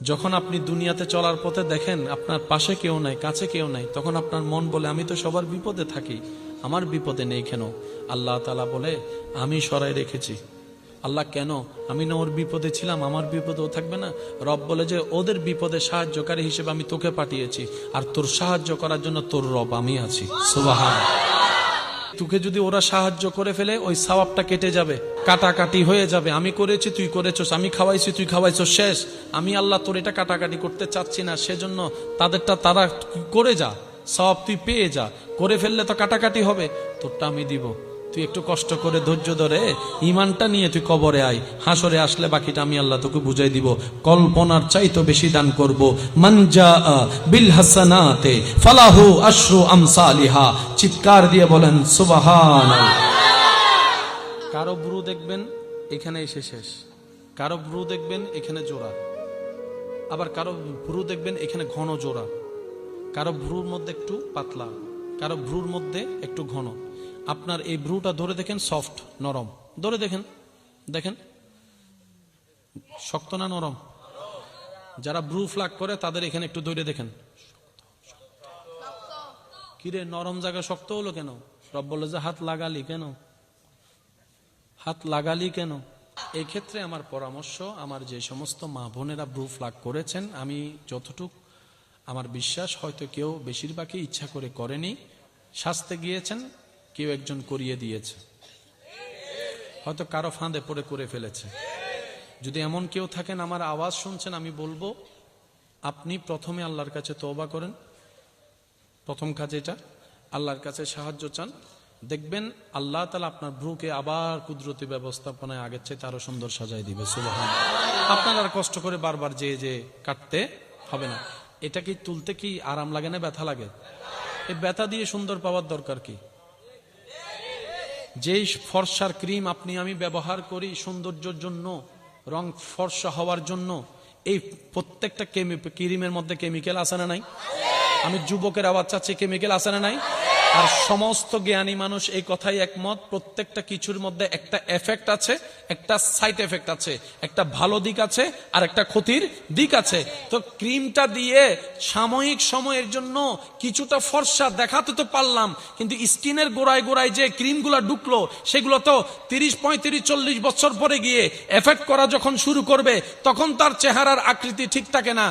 যখন আপনি দুনিয়াতে চলার পথে দেখেন আপনার পাশে কেউ নাই, কাছে কেউ নাই, তখন আপনার মন বলে আমি তো সবার বিপদে থাকি, আমার বিপদে নেই কেন? আল্লাহ তাআলা বলে আমি সরাই রেখেছি। আল্লাহ কেন? আমি না ওর বিপদে ছিলাম, আমার বিপদেও থাকবে না? রব বলে যে ওদের বিপদে সাহায্যকারী হিসেবে আমি তোকে পাঠিয়েছি, আর তোর সাহায্য করার জন্য তোর রব আমি আছি। সুবহানাল্লাহ। তোকে যদি ওরা সাহায্য করে ফেলে ওই সওয়াবটা কেটে যাবে, কাটাকাটি হয়ে যাবে। আমি করেছি তুই করেছস, আমি খাওয়াইছি তুই খাওয়াইছস, শেষ। আমি আল্লাহ তোর এটা কাটাকাটি করতে চাচ্ছি না, সেজন্য তাদেরটা তারা করে যা, সওয়াব তুই পেয়ে যা। করে ফেললে তো কাটাকাটি হবে, তোরটা আমি দিব। তুই একটু কষ্ট করে ধৈর্য ধরে ঈমানটা নিয়ে তুই কবরে আয়, হাসরে আসলে বাকিটা আমি আল্লাহ তোকে বুঝাই দিব। কল্পনার চাইতো বেশি দান করব। মান জাআ বিল হাসানাতে ফালাহু আশরু আমসালিহা। চিৎকার দিয়ে বলেন সুবহানাল্লাহ। কারো ব্রু দেখবেন এখানে এসে শেষ, কারো ব্রু দেখবেন এখানে জোড়া, আবার কারো ব্রু দেখবেন এখানে ঘন জোড়া, কারো ভ্রুর মধ্যে একটু পাতলা, কারো ভ্রুর মধ্যে একটু ঘন। আপনার এই ভ্রুটা ধরে দেখেন, সফট নরম, ধরে দেখেন, দেখেন শক্ত না নরম? যারা ভ্রু ফ্লাক করে তাদের এখানে একটু ধরে দেখেন, কিরে নরম জায়গা শক্ত হলো কেন? রব বলে যে হাত লাগালি কেন, হাত লাগালি কেন? এই ক্ষেত্রে আমার পরামর্শ, আমার যে সমস্ত মা বোনেরা ভ্রু ফ্লাক করেছেন, আমি যতটুক আমার বিশ্বাস হয়তো কেউ বেশিরভাগই ইচ্ছা করে করেনি, শাস্তে গিয়েছেন, কেউ একজন করিয়ে দিয়েছে, হয়তো কারো ফাঁদে পড়ে করে ফেলেছে। যদি এমন কেউ থাকেন আমার আওয়াজ শুনছেন, আমি বলবো আপনি প্রথমে আল্লাহর কাছে তওবা করেন। প্রথম কাজ এটা, আল্লাহর কাছে সাহায্য চান। দেখবেন আল্লাহ তাআলা আপনার ভ্রুকে আবার কুদরতি ব্যবস্থাপনায় আগের চেয়ে আরো সুন্দর সাজায় দিবে। সুবহানাল্লাহ। আপনার আর কষ্ট করে বারবার যে কাটতে হবে না। এটা কি তুলতে কি আরাম লাগে না ব্যথা লাগে? এই ব্যথা দিয়ে সুন্দর পাওয়ার দরকার কি? যেই ফর্সার ক্রিম আপনি আমি ব্যবহার করি সৌন্দর্যের জন্য, রং ফর্সা হওয়ার জন্য, এই প্রত্যেকটা ক্রিমের মধ্যে কেমিক্যাল আছে না নাই? আমি যুবকের আওয়াজ চাচ্ছি, কেমিক্যাল আছে না নাই? আর সমস্ত জ্ঞানী মানুষ এই কথাই একমত, প্রত্যেকটা কিছুর মধ্যে একটা এফেক্ট আছে, একটা সাইড এফেক্ট আছে, একটা ভালো দিক আছে আর একটা ক্ষতির দিক আছে। তো ক্রিমটা দিয়ে সাময়িক সময়ের জন্য কিছুটা ফর্সা দেখাতে তো পারলাম, কিন্তু স্কিনের গোড়ায় গোড়ায় যে ক্রিমগুলো ঢুকলো সেগুলো তো 30, 35, 40 বছর পরে গিয়ে এফেক্ট করা যখন শুরু করবে তখন তার চেহারার আকৃতি ঠিক থাকে না।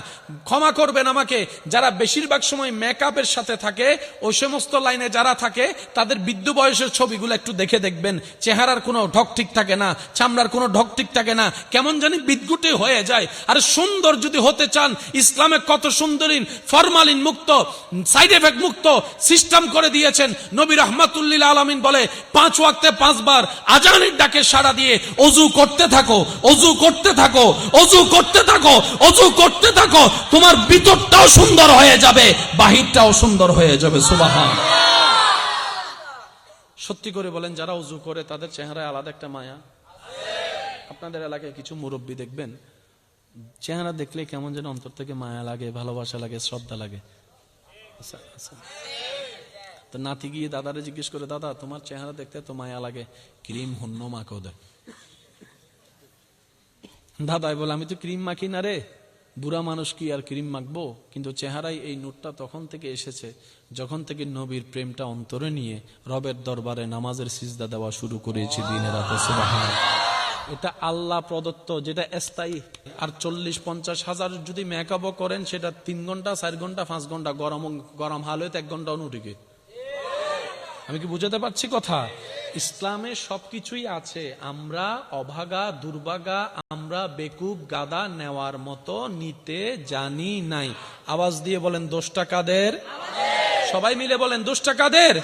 ক্ষমা করবেন আমাকে, যারা বেশিরভাগ সময় মেকআপের সাথে থাকে, ওই সমস্ত লাইনে যারা থাকে তাদের বৃদ্ধ বয়সের ছবিগুলো একটু দেখে দেখবেন, চেহারার কোনো ঢক ঠিক থাকে না, চামড়ার কোনো ঢক ঠিক থাকে না, কেমন জানি বিদঘুটে হয়ে যায়। আর সুন্দর যদি হতে চান, ইসলামে কত সুন্দরী ফরমালিন মুক্ত, সাইড এফেক্ট মুক্ত সিস্টেম করে দিয়েছেন। নবী রাহমাতুল্লিল আলামিন বলে 5 ওয়াক্তে 5 বার আজানের ডাকে সাড়া দিয়ে ওযু করতে থাকো, ওযু করতে থাকো, ওযু করতে থাকো, ওযু করতে থাকো, তোমার ভিতরটাও সুন্দর হয়ে যাবে, বাহিরটাও সুন্দর হয়ে যাবে। সুবহানাল্লাহ। সত্যি করে বলেন, যারা ওযু করে তাদের চেহারায় আলাদা একটা মায়া। আপনাদের এলাকায় কিছু মুরব্বী দেখবেন, চেহারা দেখলে কেমন যেন অন্তর থেকে মায়া লাগে, ভালোবাসা লাগে, শ্রদ্ধা লাগে। তো নাতি গিয়ে দাদারে জিজ্ঞেস করে, দাদা তোমার চেহারা দেখতে তো মায়া লাগে, ক্রিম হন্য মাখো দে। দাদাই বলে আমি তো ক্রিম মাখি না রে, বুড়া মানুষ কি আর ক্রিম মাখবো? কিন্তু চেহারায় এই নূরটা তখন থেকে এসেছে যখন থেকে নবীর প্রেমটা অন্তরে নিয়ে রবের দরবারে নামাজের সিজদা দেওয়া শুরু করেছি দিনে রাতে। সুবহানাল্লাহ। এটা আল্লাহ প্রদত্ত, যেটা স্থায়ী। আর 40-50 হাজার যদি মেকআপও করেন, সেটা 3 ঘন্টা, 4 ঘন্টা, 5 ঘন্টা, গরম হাল হইতে 1 ঘন্টা অনুটিকে। আমি কি বুঝাতে পারছি কথা? ইসলামে সবকিছুই আছে। আমরা অভাগা, দুর্ভাগা, আমরা বেকুব, গাদা নেওয়ার মতো নিতে জানি নাই। আওয়াজ দিয়ে বলেন দোষটা কাদের? সবাই মিলে বলেন দোষটা কাদের?